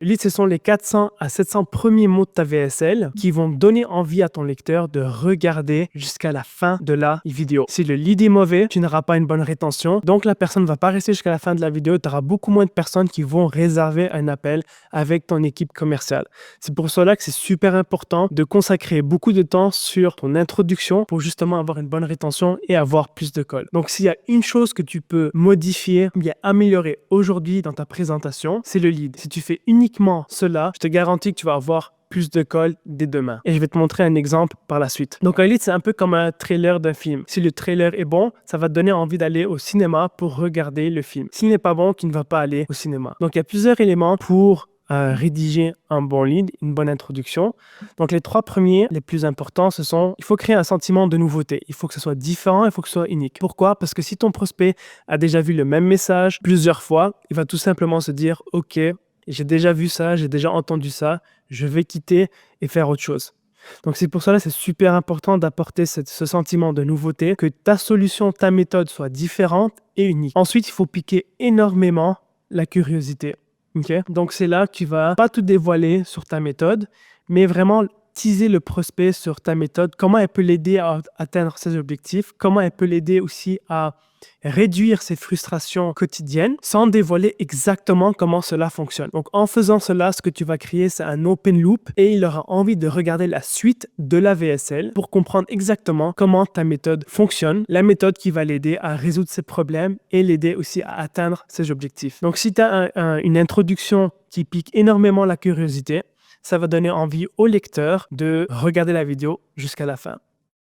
Le lead, ce sont les 400 à 700 premiers mots de ta VSL qui vont donner envie à ton lecteur de regarder jusqu'à la fin de la vidéo. Si le lead est mauvais, tu n'auras pas une bonne rétention. Donc, la personne ne va pas rester jusqu'à la fin de la vidéo. Tu auras beaucoup moins de personnes qui vont réserver un appel avec ton équipe commerciale. C'est pour cela que c'est super important de consacrer beaucoup de temps sur ton introduction pour justement avoir une bonne rétention et avoir plus de calls. Donc, s'il y a une chose que tu peux modifier, bien améliorer aujourd'hui dans ta présentation, c'est le lead. Si tu fais uniquement cela, je te garantis que tu vas avoir plus de calls dès demain. Et je vais te montrer un exemple par la suite. Donc, un lead, c'est un peu comme un trailer d'un film. Si le trailer est bon, ça va te donner envie d'aller au cinéma pour regarder le film. S'il n'est pas bon, tu ne vas pas aller au cinéma. Donc, il y a plusieurs éléments pour rédiger un bon lead, une bonne introduction. Donc, les 3 premiers, les plus importants, il faut créer un sentiment de nouveauté. Il faut que ce soit différent, il faut que ce soit unique. Pourquoi? Parce que si ton prospect a déjà vu le même message plusieurs fois, il va tout simplement se dire « Ok, j'ai déjà vu ça, j'ai déjà entendu ça, je vais quitter et faire autre chose. » Donc, c'est pour cela que c'est super important d'apporter ce sentiment de nouveauté, que ta solution, ta méthode soit différente et unique. Ensuite, il faut piquer énormément la curiosité. Okay? Donc, c'est là que tu vas pas tout dévoiler sur ta méthode, mais vraiment teaser le prospect sur ta méthode, comment elle peut l'aider à atteindre ses objectifs, comment elle peut l'aider aussi à réduire ses frustrations quotidiennes sans dévoiler exactement comment cela fonctionne. Donc, en faisant cela, ce que tu vas créer, c'est un open loop et il aura envie de regarder la suite de la VSL pour comprendre exactement comment ta méthode fonctionne, la méthode qui va l'aider à résoudre ses problèmes et l'aider aussi à atteindre ses objectifs. Donc, si tu as une introduction qui pique énormément la curiosité, ça va donner envie au lecteur de regarder la vidéo jusqu'à la fin.